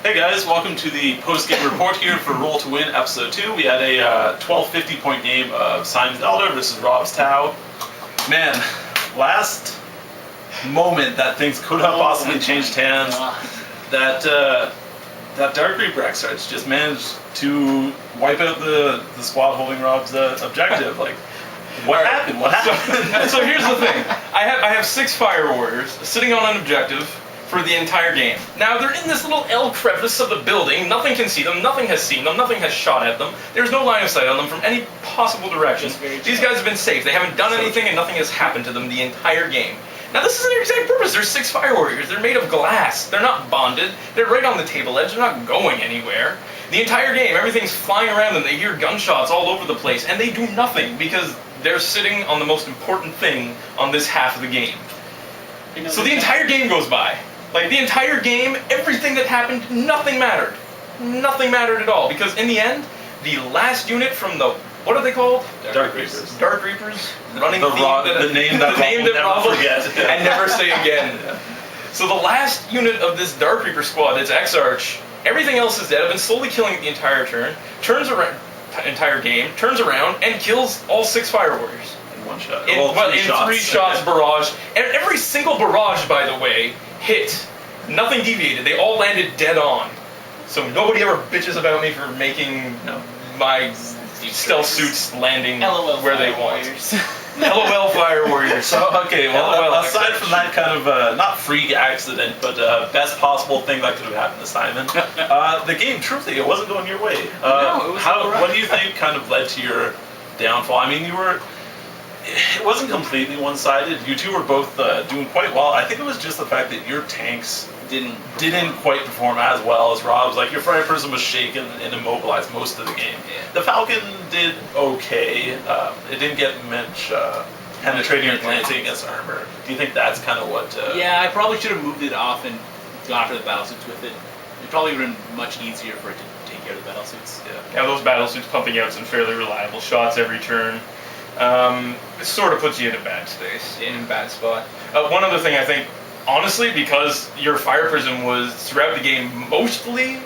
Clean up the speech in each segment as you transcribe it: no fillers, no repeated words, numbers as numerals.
Hey guys, welcome to the post-game report here for RollToWin Episode 2. We had a 1250 point game of Simon's Eldar versus Rob's Tau. Man, last moment that things could have possibly changed hands, that Dark Reaper exarch just managed to wipe out the squad holding Rob's objective. Like, what happened? What happened? So here's the thing. I have 6 Fire Warriors sitting on an objective for the entire game. Now, they're in this little L crevice of the building. Nothing can see them. Nothing has seen them. Nothing has shot at them. There's no line of sight on them from any possible direction. These guys have been safe. They haven't done anything, and nothing has happened to them the entire game. Now, this is their exact purpose. There's 6 Fire Warriors. They're made of glass. They're not bonded. They're right on the table edge. They're not going anywhere. The entire game, everything's flying around them. They hear gunshots all over the place, and they do nothing because they're sitting on the most important thing on this half of the game. So the entire game goes by. Like, the entire game, everything that happened, nothing mattered. Nothing mattered at all. Because in the end, the last unit from the, what are they called? Dark Reapers. Dark Reapers? Running the name that Rob will never forget. And never say again. So the last unit of this Dark Reaper squad, its X-Arch, everything else is dead. I've been slowly killing it the entire turn. Turns around, entire game, turns around, and kills all 6 Fire Warriors. In one shot. In 3 shots barrage. And every single barrage, by the way, hit. Nothing deviated. They all landed dead on. So nobody ever bitches about me for making my stealth suits landing LOL where they want. LOL Fire Warriors. So, okay, well, aside from that kind of, not freak accident, but best possible thing that could have happened to Simon, the game, truthfully, it wasn't going your way. No, it was what do you think kind of led to your downfall? I mean, it wasn't completely one-sided. You two were both doing quite well. I think it was just the fact that your tanks didn't quite perform as well as Rob's. Like, your fire person was shaken and immobilized most of the game. Yeah. The Falcon did okay. It didn't get much penetrating or glancing against armor. Do you think that's kind of what... Yeah, I probably should have moved it off and gone after the battlesuits with it. It probably would have been much easier for it to take care of the battlesuits. Yeah, those battlesuits pumping out some fairly reliable shots every turn. It sort of puts you in a bad space, in a bad spot. One other thing I think, honestly, because your fire prism was throughout the game mostly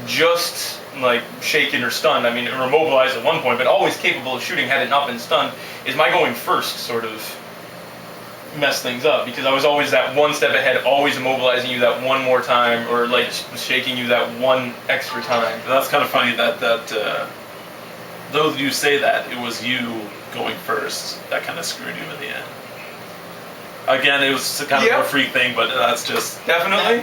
just like shaken or stunned. I mean, it were immobilized at one point, but always capable of shooting had it not been stunned. Is my going first sort of messed things up because I was always that one step ahead, always immobilizing you that one more time, or like shaking you that one extra time. And that's kind of funny that though you say that, it was you going first that kind of screwed you in the end. Again, it was kind of a freak thing, but that's just definitely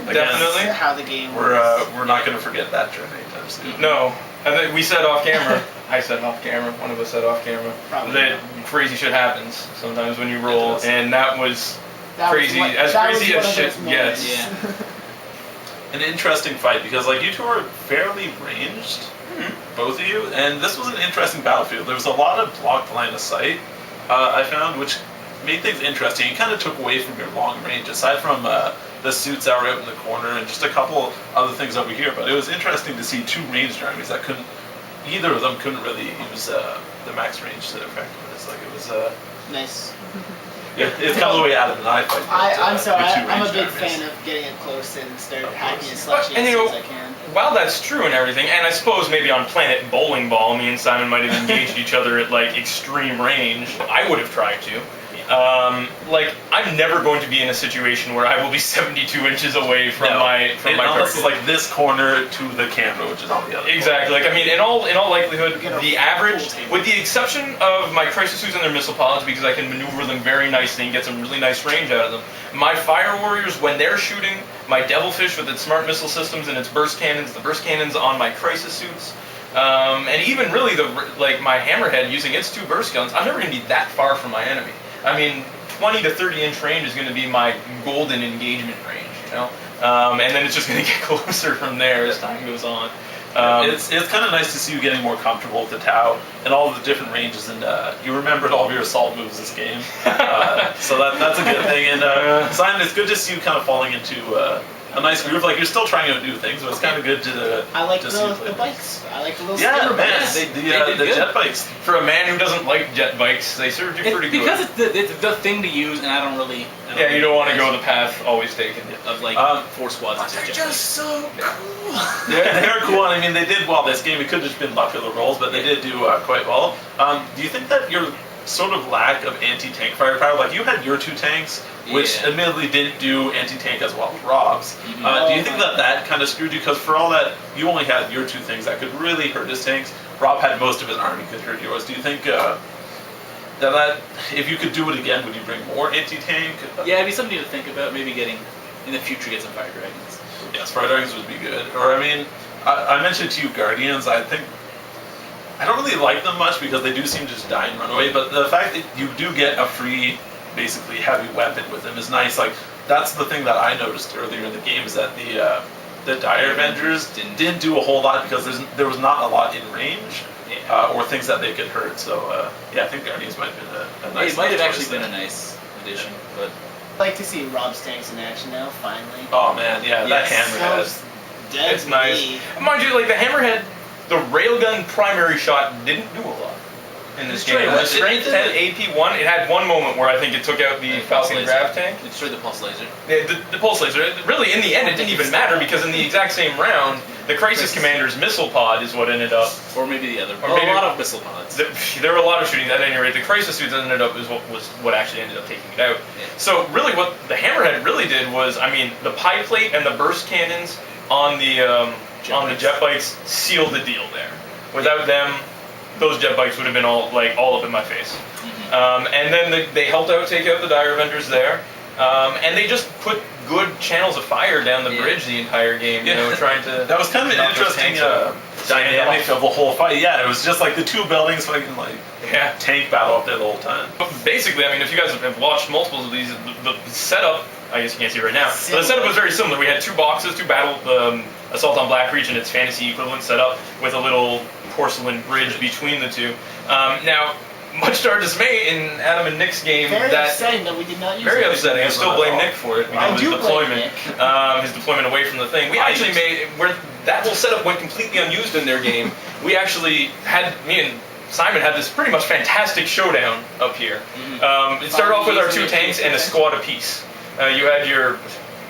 how the game. We're not going to forget that journey anytime soon. No, I think we said off camera. I said off camera. One of us said off camera. That crazy shit happens sometimes when you roll, and that was crazy. As crazy as shit gets. Yeah. An interesting fight because like you two were fairly ranged. Both of you, and this was an interesting battlefield. There was a lot of blocked line of sight, I found, which made things interesting. It kind of took away from your long range, aside from the suits that were out in the corner and just a couple other things over here. But it was interesting to see 2 ranged armies that either of them couldn't really use the max range to their effectiveness. Like it was nice. Yeah, it's kind of the way Adam and I fight. I'm sorry, I'm a big armies. fan of getting it close and start hacking and slashing And as you soon know, as I can. while that's true and everything, and I suppose maybe on Planet Bowling Ball, me and Simon might have engaged each other at like extreme range. I would have tried to. Like, I'm never going to be in a situation where I will be 72 inches away from my unless target. it's like this corner to the camera, which is on the other. Exactly. Like, I mean, in all likelihood, the average, with the exception of my crisis suits and their missile pods, because I can maneuver them very nicely and get some really nice range out of them. My fire warriors, when they're shooting, my devilfish with its smart missile systems and its burst cannons, the burst cannons on my crisis suits, and even really my hammerhead using its 2 burst guns, I'm never going to be that far from my enemy. I mean, 20 to 30 inch range is going to be my golden engagement range, you know? And then it's just going to get closer from there as time goes on. It's kind of nice to see you getting more comfortable with the Tau and all of the different ranges, and you remembered all of your assault moves this game. So that's a good thing. And Simon, it's good to see you kind of falling into a nice groove. Like you're still trying out new things, but it's kind of good to. I like to see you the play. bikes. I like the little Yeah, skimmer man, bikes. the did good. jet bikes. For a man who doesn't like jet bikes, they served you pretty good. Because it's the thing to use, and I don't really. Yeah, you don't want to go the path always taken. Of like 4 squads. They're just so cool. Yeah, they're cool. I mean, they did well this game. It could have just been luck of the rolls, but they did do quite well. Do you think that your sort of lack of anti-tank firepower, like you had your 2 tanks, which Yeah. admittedly didn't do anti-tank as well as Rob's. Mhm. Do you think that kind of screwed you? Because for all that, you only had your 2 things that could really hurt his tanks. Rob had most of his army could hurt yours. Do you think that if you could do it again, would you bring more anti-tank? Yeah, it'd be something to think about. Maybe in the future, get some fire dragons. Yes, Fire Dragons would be good. Or, I mean, I mentioned to you Guardians. I think I don't really like them much because they do seem to just die and run away. But the fact that you do get a free, basically heavy weapon with them is nice. Like that's the thing that I noticed earlier in the game is that the Dire Avengers didn't do a whole lot because there was not a lot in range or things that they could hurt. So yeah, I think Guardians might have been a nice. It might have choice actually been there. a nice addition, but I'd like to see Rob's tanks in action now, finally. Oh man, yeah, that Yes. hammerhead. Sounds dead It's to nice. me. Mind you, like the hammerhead, the railgun primary shot didn't do a lot in this Destroyed game. it. The strength It 10 AP1, it had one moment where I think it took out the And pulse Falcon laser. Grav tank. It destroyed the pulse laser. The pulse laser. Really, in the end, it didn't even matter because in the exact same round, the Crisis Commander's missile pod is what ended up. Or maybe the other. Or Well, maybe- a lot of missile pods. There were a lot of shooting. At any rate, the Crisis suits ended up was what actually ended up taking it out. Yeah. So really, what the hammerhead really did was, I mean, the pie plate and the burst cannons on the jet bikes sealed the deal there. Without them, those jet bikes would have been all up in my face. And then they helped out take out the Dire Avengers there. And they just put good channels of fire down the bridge the entire game, you know, trying to... That was kind of an knock those interesting tanks out. dynamic Stand of the whole fight. Yeah, it was just like the 2 buildings fighting like Yeah. tank battle up there the whole time. But basically, I mean, if you guys have watched multiples of these, the setup, I guess you can't see it right now, but the setup was very similar. We had 2 boxes, 2 battle, Assault on Blackreach and its fantasy equivalent setup with a little porcelain bridge between the 2. Now, much to our dismay, in Adam and Nick's game, Very that... upsetting that we did not use Very it. upsetting. I still blame Nick for it I because do of his blame deployment, his deployment away from the thing. We actually made where that whole setup went completely unused in their game. We actually had me and Simon had this pretty much fantastic showdown up here. It started off with our 2 tanks and a squad apiece. You had your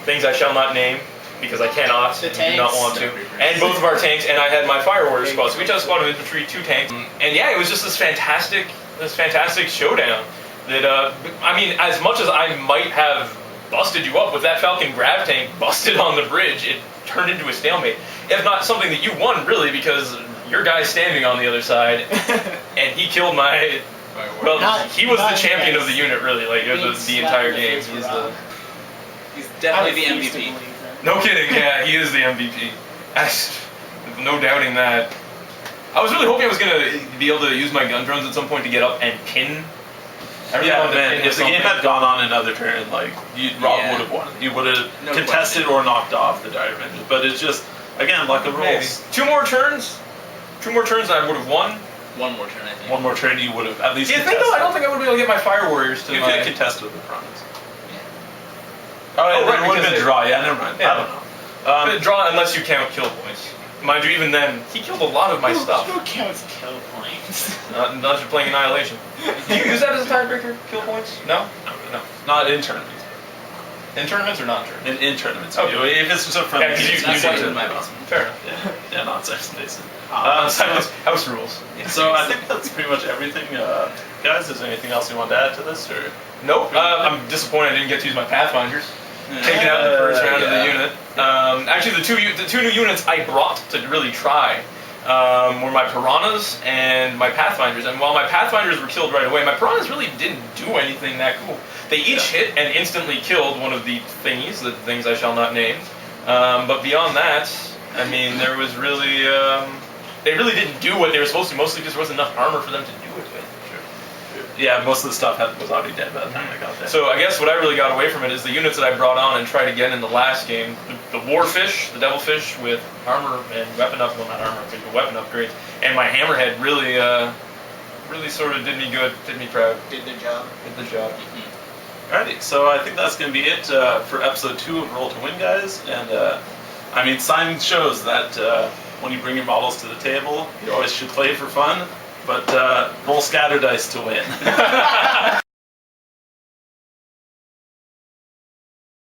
things I shall not name because I cannot, The do not tanks. want to, and both of our tanks, and I had my fire warrior squad. So we each had a squad of infantry, 2 tanks, and yeah, it was just this fantastic showdown. That I mean, as much as I might have busted you up with that Falcon Grav tank busted on the bridge, it turned into a stalemate. If not something that you won, really, because your guy's standing on the other side, and he killed my. Well, he was the champion of the unit, really, like the entire game. He's definitely the MVP. No kidding, yeah, he is the MVP. No doubting that. I was really hoping I was gonna be able to use my gun drones at some point to get up and pin. Yeah, man, if the game had gone on another turn, like, Rob would have won. You would have contested or knocked off the Dire Avengers. But it's just, again, luck of rolls. 2 more turns, and I would have won. 1 more turn, I think. 1 more turn, you would have at least Do you think contested. though? I don't think I would be able to get my fire warriors to You my... could have contested with the promise. Oh, Oh, right, it would have been because a draw. Yeah, never mind. Yeah. I don't know. Draw unless you count kill points. Mind you, even then, he killed a lot of my stuff. Who counts kill points? Not unless you're playing Annihilation. Do you use that as a tiebreaker? Kill points? No? No. Not in tournaments. In tournaments or non-tournaments? In tournaments. Okay. If it's just a friendly Yeah, 'cause game, That's you why do it's it. in my boss. Fair enough. Yeah, not sex based. House rules. So I think that's pretty much everything. Guys, is there anything else you want to add to this? Or Nope. I'm disappointed I didn't get to use my Pathfinders. Taken out in the first round of the unit. Actually, the two new units I brought to really try were my Piranhas and my Pathfinders. And while my Pathfinders were killed right away, my Piranhas really didn't do anything that cool. They each hit and instantly killed one of the thingies, the things I shall not name. But beyond that, I mean, there was really... they really didn't do what they were supposed to, mostly because there wasn't enough armor for them to do it with. yeah, most of the stuff was already dead by the time I got there. So I guess what I really got away from it is the units that I brought on and tried again in the last game. The Warfish, the Devilfish with armor and weapon up, well not armor, but weapon upgrades, and my Hammerhead really sort of did me good, did me proud, Did their job. did the job. Alrighty, so I think that's going to be it for episode 2 of Roll to Win, guys. And I mean, science shows that when you bring your models to the table, you always should play for fun, but roll scatter dice to win.